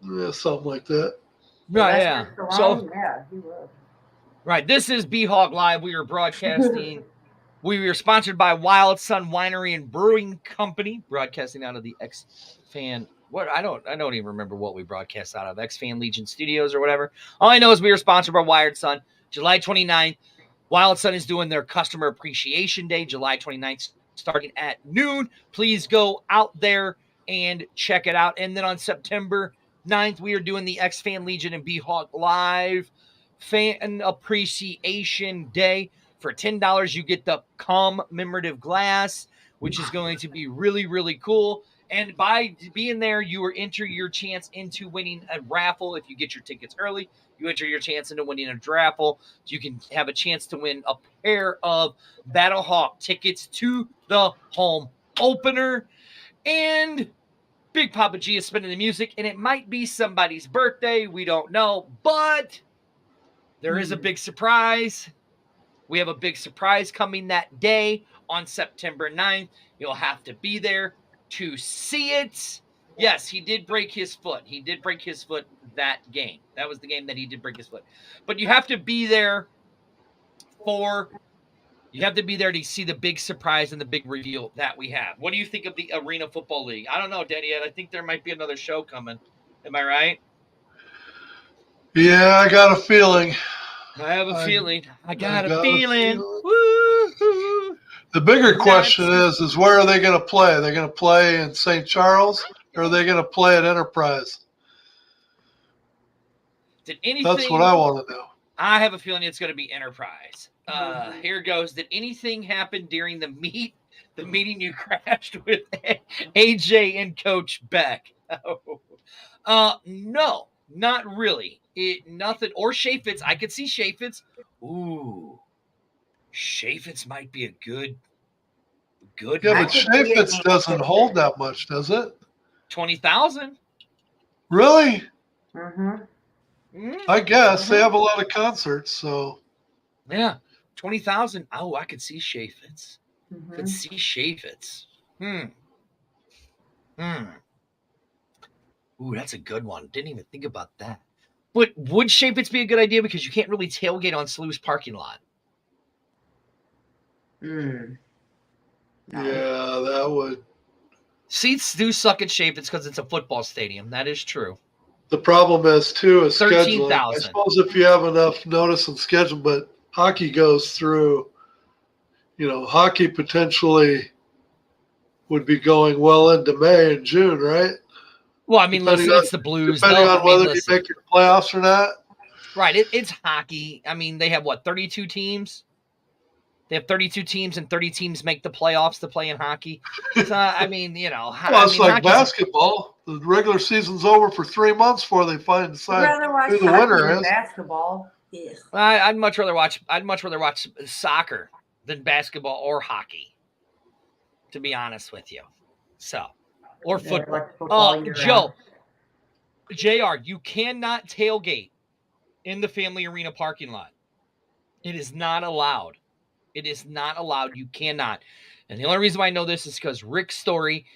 Yeah, something like that. Right, yeah. So, yeah, he was. Right, this is BHawk Live. We are broadcasting. We are sponsored by Wild Sun Winery and Brewing Company, broadcasting out of the X-Fan. I don't even remember what we broadcast out of, X-Fan Legion Studios or whatever. All I know is we are sponsored by Wild Sun. July 29th, Wild Sun is doing their Customer Appreciation Day, July 29th, starting at noon. Please go out there and check it out. And then on September 9th, we are doing the X-Fan Legion and BHawk Live Fan Appreciation Day. For $10, you get the commemorative glass, which is going to be really, really cool. And by being there, you will enter your chance into winning a raffle. If you get your tickets early, you enter your chance into winning a raffle. You can have a chance to win a pair of Battlehawk tickets to the home opener. And Big Papa G is spinning the music, and it might be somebody's birthday. We don't know, but there is a big surprise. We have a big surprise coming that day on September 9th. You'll have to be there to see it. Yes, he did break his foot. He did break his foot that game. That was the game that he did break his foot. But you have to be there to see the big surprise and the big reveal that we have. What do you think of the Arena Football League? I don't know, Daddy Ed. I think there might be another show coming. Am I right? Yeah, I got a feeling. I have a feeling. I got a feeling. Woo-hoo. The bigger question is where are they going to play? Are they going to play in St. Charles, or are they going to play at Enterprise? That's what I want to know. I have a feeling it's going to be Enterprise. Here goes. Did anything happen during the meet the meeting you crashed with AJ and Coach Beck. No, not really. Nothing. Or Shafitz. I could see Shafitz. Ooh, Shafitz might be a good Yeah, I but one. could see it Shafitz being doesn't good. hold that much, does it? 20,000. Really? Mm-hmm. I guess they Mhm. have a lot of concerts, so Yeah, 20,000. Oh, I could see Shafitz. Mm-hmm. Could see Shafitz. Ooh, that's a good one. Didn't even think about that. But would Shafitz be a good idea because you can't really tailgate on Slew's parking lot? No. yeah, that would. Seats do suck at Shafitz because it's a football stadium. That is true. The problem is too is scheduling. I 13,000. suppose if you have enough notice and schedule, but hockey goes through. Hockey potentially would be going well into May and June, right? Well, I mean, Depending listen, on it's the Blues. depending I on mean, whether you listen. make your playoffs or not. Right, it's hockey. I mean, they have, 32 teams? They have 32 teams, and 30 teams make the playoffs to play in hockey. So, I mean, Well, it's like basketball. The regular season's over for 3 months before they I'd decide rather watch who the hockey winner than is. basketball. Yeah. I'd much rather watch soccer than basketball or hockey, to be honest with you. So, or Yeah, football. watch football year Joe, JR, you cannot tailgate in the Family Arena parking lot. It is not allowed. It is not allowed. You cannot. And the only reason why I know this is because Rick Story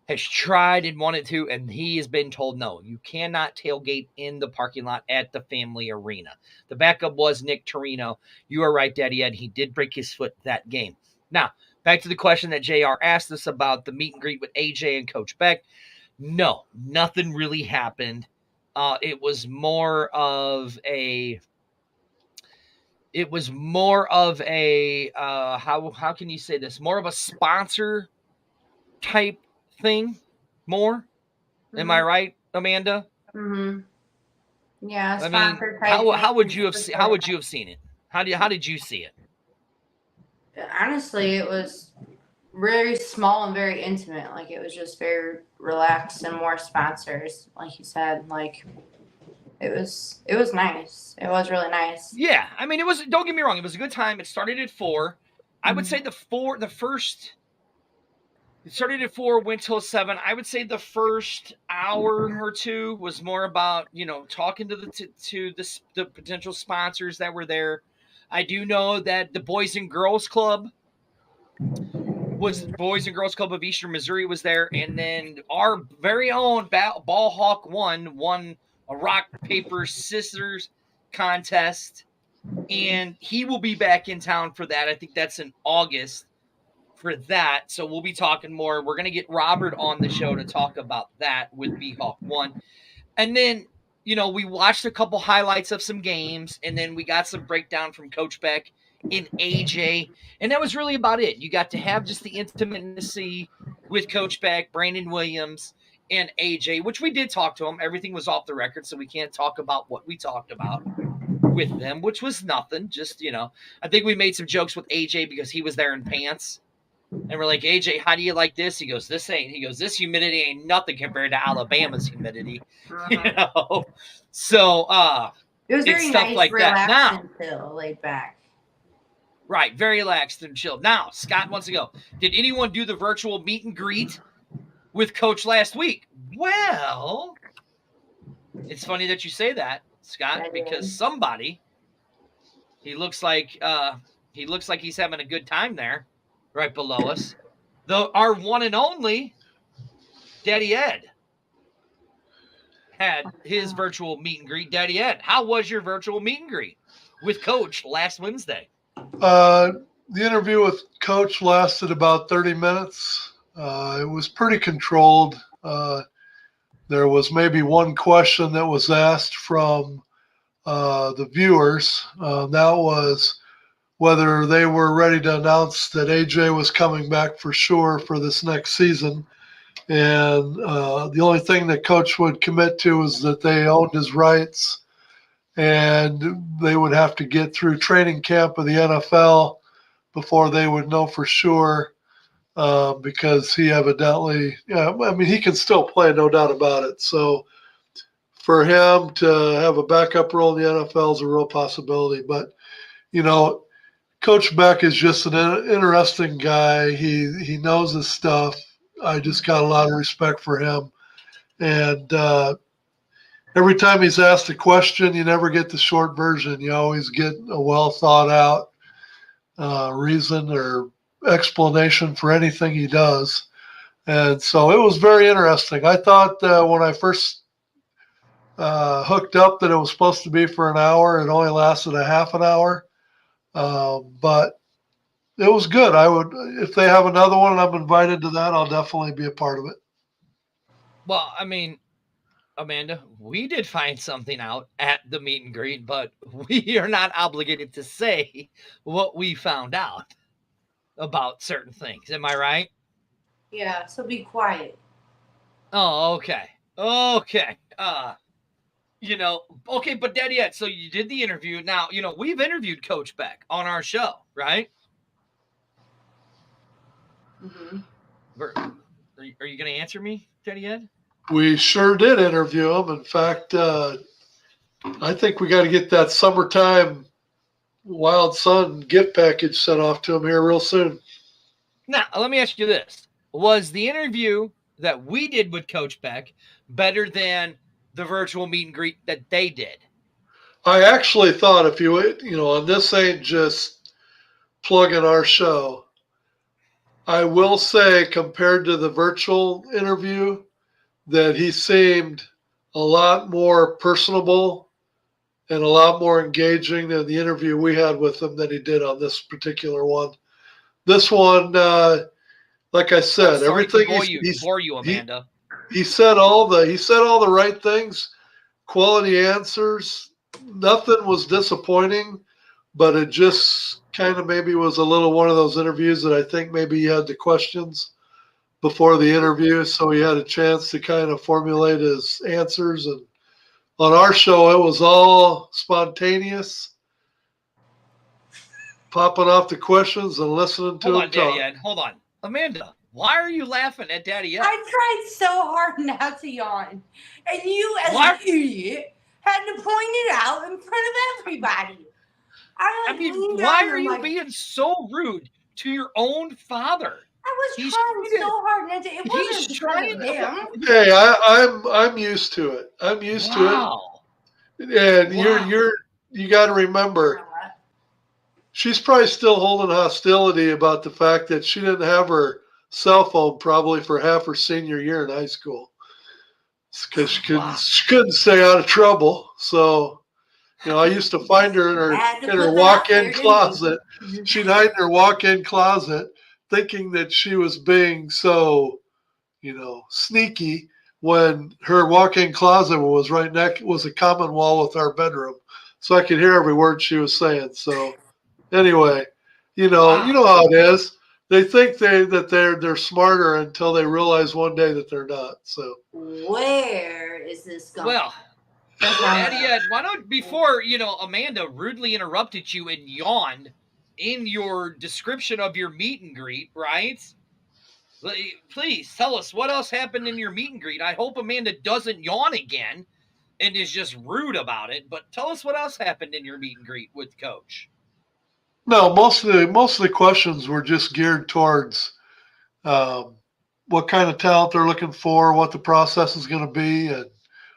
has tried and wanted to, and he has been told no. You cannot tailgate in the parking lot at the Family Arena. The backup was Nick Torino. You are right, Daddy Ed. He did break his foot that game. Now, back to the question that JR asked us about the meet and greet with AJ and Coach Beck. No, nothing really happened. It was more of a how can you say this? More of a sponsor type thing. More. Am I right, Amanda? Mm-hmm. Yeah, I mean, sponsor type thing. how would you have seen it? How did you see it? Honestly, it was very small and very intimate. Like, it was just very relaxed and more sponsors, like you said. Like, it was nice. It was really nice. Yeah, I mean, it was. Don't get me wrong, it was a good time. It started at 4. I would say it started at 4, went till 7. I would say the first hour or two was more about talking to the potential sponsors that were there. I do know that the Boys and Girls Club of Eastern Missouri was there, and then our very own BHawk won a rock paper scissors contest, and he will be back in town for that. I think that's in August for that. So we'll be talking more. We're going to get Robert on the show to talk about that with BHawk 1. And then, we watched a couple highlights of some games, and then we got some breakdown from Coach Beck and AJ. And that was really about it. You got to have just the intimacy with Coach Beck, Brandon Williams, and AJ, which we did talk to him. Everything was off the record, so we can't talk about what we talked about with them, which was nothing. Just, I think we made some jokes with AJ because he was there in pants. And we're like, AJ, how do you like this? He goes, this humidity ain't nothing compared to Alabama's humidity. So it was very stuff nice, like relaxed, that. Now, and chill, laid back. Right, very relaxed and chill. Now, Scott wants to go. Did anyone do the virtual meet and greet with Coach last week? Well, it's funny that you say that, Scott, because somebody, he looks like he's having a good time there, right below us. Our one and only Daddy Ed had his virtual meet and greet. Daddy Ed, how was your virtual meet and greet with Coach last Wednesday? The interview with Coach lasted about 30 minutes. It was pretty controlled. There was maybe one question that was asked from the viewers. That was whether they were ready to announce that AJ was coming back for sure for this next season. And the only thing that Coach would commit to was that they owned his rights and they would have to get through training camp of the NFL before they would know for sure because he evidently, I mean, he can still play, no doubt about it. So for him to have a backup role in the NFL is a real possibility. But, Coach Beck is just an interesting guy. He knows his stuff. I just got a lot of respect for him. And every time he's asked a question, you never get the short version. You always get a well thought out reason or explanation for anything he does. And so it was very interesting. I thought when I first hooked up that it was supposed to be for an hour. It only lasted a half an hour. But it was good. I would, if they have another one and I'm invited to that, I'll definitely be a part of it. Well, I mean, Amanda, we did find something out at the meet and greet, but we are not obligated to say what we found out about certain things. Am I right? Yeah, so be quiet. Oh, okay. Okay. Okay, but Daddy Ed, so you did the interview. Now, we've interviewed Coach Beck on our show, right? Mm-hmm. Are you going to answer me, Daddy Ed? We sure did interview him. In fact, I think we got to get that summertime Wild Sun gift package sent off to him here real soon. Now, let me ask you this. Was the interview that we did with Coach Beck better than the virtual meet and greet that they did? I actually thought if you, and this ain't just plugging our show, I will say compared to the virtual interview that he seemed a lot more personable and a lot more engaging than the interview we had with him than he did on this particular one. This one, like I said, everything bore you, Amanda. He said all the right things, quality answers. Nothing was disappointing, but it just kind of maybe was a little one of those interviews that I think maybe he had the questions before the interview, so he had a chance to kind of formulate his answers. And on our show, it was all spontaneous, popping off the questions and listening to him talk. Daddy Ed, hold on. Amanda, why are you laughing at Daddy Ed? I tried so hard not to yawn. And you, as an idiot, had to point it out in front of everybody. Why are you being so rude to your own father? I was trying so hard not to. It wasn't trying him. Hey, I'm used to it. I'm used to it. And you got to remember, she's probably still holding hostility about the fact that she didn't have her cell phone probably for half her senior year in high school because she couldn't stay out of trouble. So, I used to find her in her walk-in closet. She'd hide in her walk-in closet thinking that she was being so, sneaky when her walk-in closet was a common wall with our bedroom. So I could hear every word she was saying. So anyway, you know how it is. They think that they're smarter until they realize one day that they're not. So where is this going? Well, Daddy Ed, why don't before Amanda rudely interrupted you and yawned in your description of your meet and greet, right? Please tell us what else happened in your meet and greet. I hope Amanda doesn't yawn again and is just rude about it. But tell us what else happened in your meet and greet with Coach. No, most of the questions were just geared towards what kind of talent they're looking for, what the process is going to be, and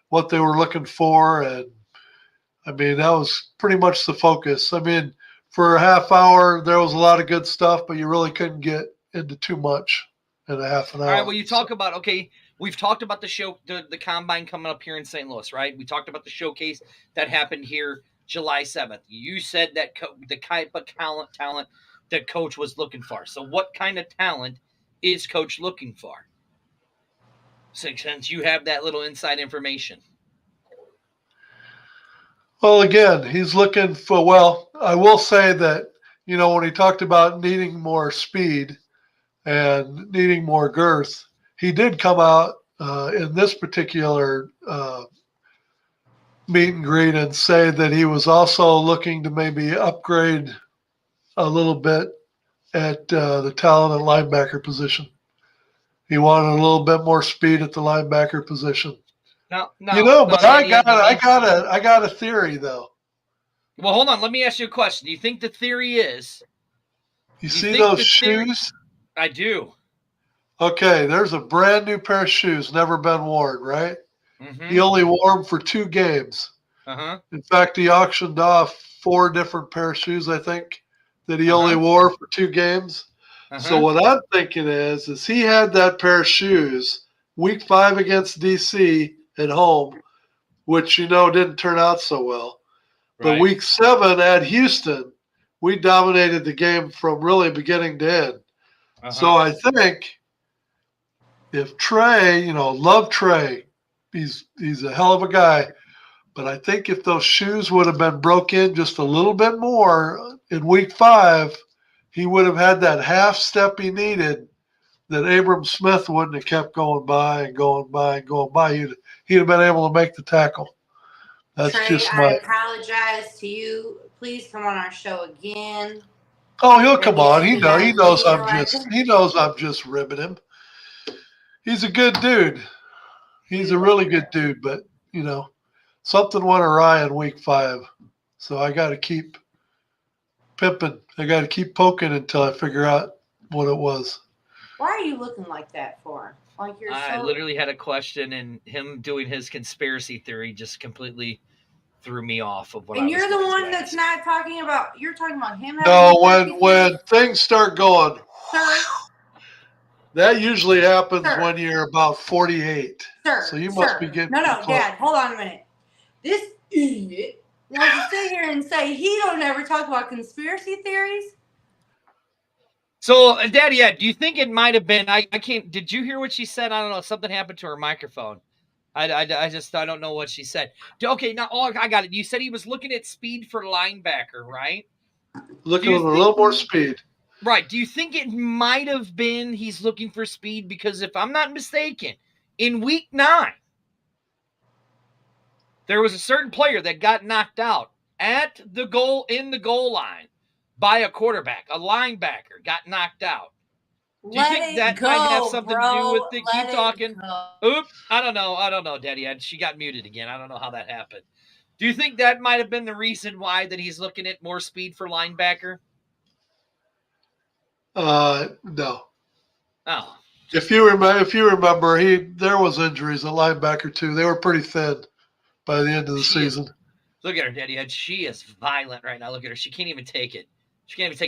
what they were looking for. And I mean, that was pretty much the focus. I mean, for a half hour, there was a lot of good stuff, but you really couldn't get into too much in a half an hour. All right, well, you talk about, we've talked about the show, the combine coming up here in St. Louis, right? We talked about the showcase that happened here July 7th. You said that the type of talent that Coach was looking for. So what kind of talent is Coach looking for? Since you have that little inside information. Well, again, he's looking for, I will say that, when he talked about needing more speed and needing more girth, he did come out in this particular meet and greet and say that he was also looking to maybe upgrade a little bit at the talented linebacker position. He wanted a little bit more speed at the linebacker position. No, But Daddy, I got a theory though. Well, hold on. Let me ask you a question. Do you think the theory is? You see those shoes? I do. Okay, there's a brand new pair of shoes, never been worn, right? Mm-hmm. He only wore them for 2 games. Uh-huh. In fact, he auctioned off 4 different pair of shoes, I think, that he only wore for 2 games. So what I'm thinking is he had that pair of shoes week 5 against DC at home, which didn't turn out so well. But week 7 at Houston, we dominated the game from really beginning to end. So I think if Trey, love Trey, he's a hell of a guy. But I think if those shoes would have been broke in just a little bit more in week 5, he would have had that half step he needed that Abram Smith wouldn't have kept going by and going by and going by. He'd have been able to make the tackle. That's Trey, just I apologize to you. Please come on our show again. Oh, he'll come on. He knows I'm just ribbing him. He's a good dude. He's a really good dude, but something went awry in week 5. So I got to keep pimping. I got to keep poking until I figure out what it was. Why are you looking like that for? Like I literally had a question, and him doing his conspiracy theory just completely threw me off of what. And you're the one that's not talking about. You're talking about him. No, when things start going, sir, that usually happens when you're about 48. Sir, so you must be getting no, close. Dad, hold on a minute. This idiot wants to sit here and say he don't ever talk about conspiracy theories. So, Daddy, do you think it might have been? I can't. Did you hear what she said? I don't know. Something happened to her microphone. I don't know what she said. Okay, now I got it. You said he was looking at speed for linebacker, right? Looking at a little more speed. Right. Do you think it might have been he's looking for speed? Because if I'm not mistaken, in week 9, there was a certain player that got knocked out at the goal, in the goal line, by a quarterback. A linebacker got knocked out. Do you think that might have something to do with it? Keep talking. Oop. I don't know, Daddy. She got muted again. I don't know how that happened. Do you think that might have been the reason why that he's looking at more speed for linebacker? No. Oh. If you remember, there was injuries at linebacker too. They were pretty thin by the end of the season. Look at her, Daddy. She is violent right now. Look at her. She can't even take it.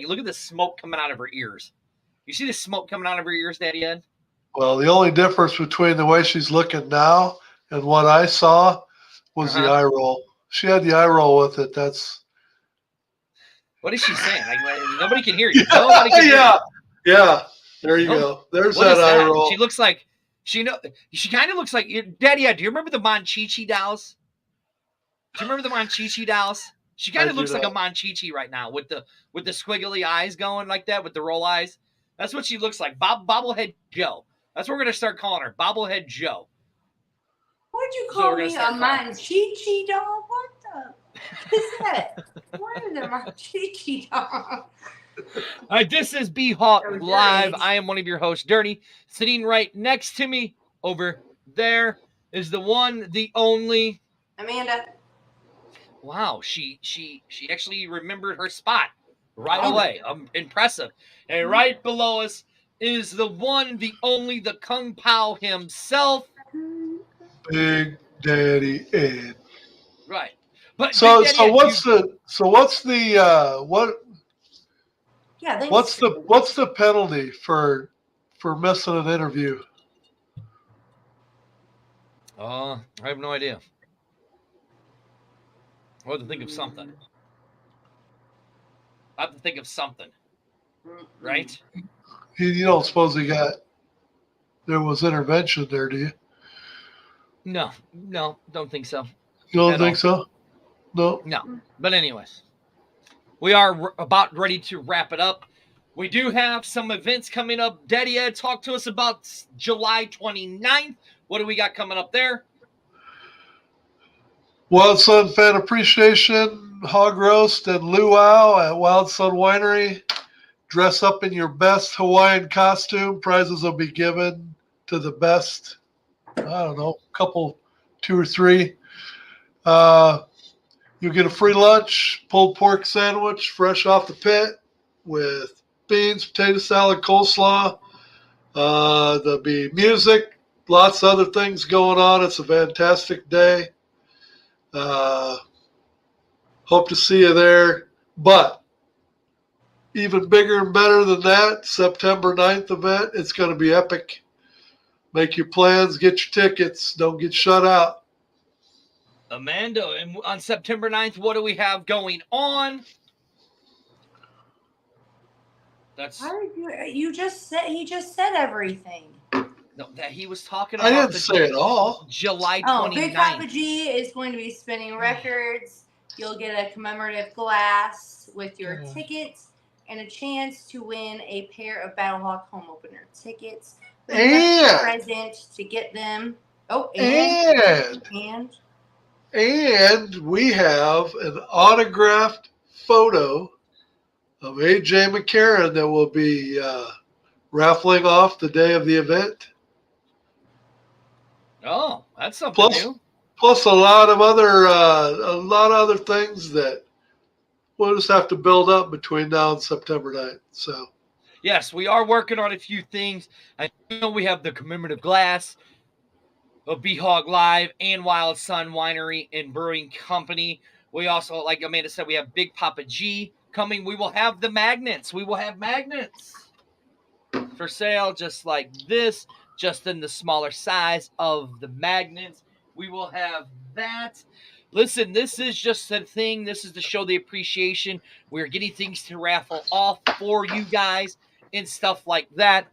Look at the smoke coming out of her ears. You see the smoke coming out of her ears, Daddy Ed? Well, the only difference between the way she's looking now and what I saw was the eye roll. She had the eye roll with it. What is she saying? Nobody can hear you. Nobody can hear you. Yeah. There you go. There's that eye roll. She looks like she kind of looks like Daddy Ed. Do you remember the Monchichi dolls? Do you remember the Monchichi dolls? She kind of looks like a Monchichi right now with the squiggly eyes going like that with the roll eyes. That's what she looks like. Bobblehead Joe. That's what we're going to start calling her. Bobblehead Joe. What'd you call me? A Monchichi doll? What the is that? What is a Monchichi doll? All right, this is BHawk Live. I am one of your hosts, Dirty. Sitting right next to me over there is the one, the only Amanda. Wow, she actually remembered her spot right away. Impressive. And right below us is the one, the only, the Kung Pao himself, Big Daddy Ed. Right. But what's the penalty for missing an interview? I have no idea. I have to think of something. Right? You don't suppose there was intervention there, do you? No, don't think so. You don't think so? No. But anyways, we are about ready to wrap it up. We do have some events coming up. Daddy Ed, talk to us about July 29th. What do we got coming up there? Wild Sun Fan Appreciation, Hog Roast, and Luau at Wild Sun Winery. Dress up in your best Hawaiian costume. Prizes will be given to the best, I don't know, couple, 2 or 3. You'll get a free lunch, pulled pork sandwich, fresh off the pit with beans, potato salad, coleslaw. There'll be music, lots of other things going on. It's a fantastic day. Hope to see you there. But even bigger and better than that, September 9th event. It's going to be epic. Make your plans, get your tickets. Don't get shut out. Amanda, and on September 9th, what do we have going on? That's How did you just said he just said everything. no, that he was talking I about didn't say it all. July 29th. Oh, Big Papa G is going to be spinning records. You'll get a commemorative glass with your tickets and a chance to win a pair of BHawk home opener tickets. And Present to get them. Oh, and we have an autographed photo of A.J. McCarron that will be raffling off the day of the event. Oh, that's something new. Plus a lot of other things that we'll just have to build up between now and September 9th. So yes, we are working on a few things. I know we have the commemorative glass of BHawk Live and Wild Sun Winery and Brewing Company. We also, like Amanda said, we have Big Papa G coming. We will have the magnets. We will have magnets for sale just like this, just in the smaller size of the magnets. We will have that. Listen, this is just a thing. This is to show the appreciation. We're getting things to raffle off for you guys and stuff like that.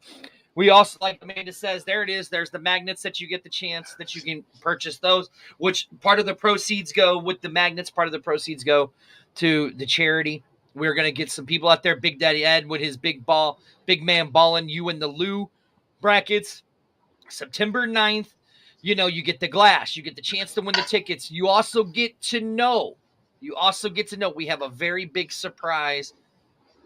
We also, like Amanda says, there it is. There's the magnets that you get the chance that you can purchase those, which part of the proceeds go with the magnets. Part of the proceeds go to the charity. We're going to get some people out there. Big Daddy Ed with his big man balling you in the Lou brackets. September 9th, you know, you get the glass. You get the chance to win the tickets. You also get to know we have a very big surprise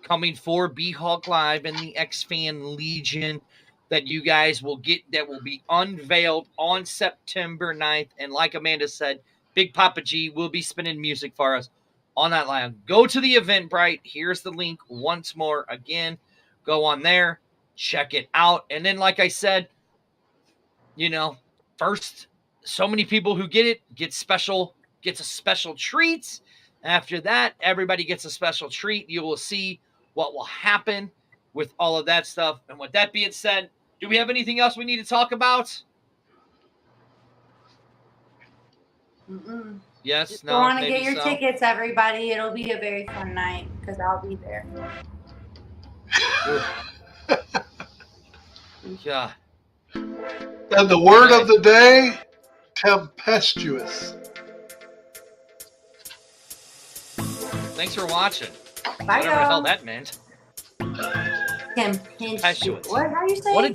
coming for BHawk Live and the X-Fan Legion that you guys will get, that will be unveiled on September 9th. And like Amanda said, Big Papa G will be spinning music for us on that line. Go to the Eventbrite. Here's the link once more. Again, go on there, check it out. And then, like I said, you know, first, so many people who get it gets a special treat. After that, everybody gets a special treat. You will see what will happen with all of that stuff. And with that being said, do we have anything else we need to talk about? Mm-mm. Yes, Just no. go on and maybe get your so. tickets, everybody. It'll be a very fun night because I'll be there. Yeah. And the word of the day, tempestuous. Thanks for watching. Bye, Whatever the hell y'all. that meant. Tempestuous. Tempestuous. What? How you say? What it? a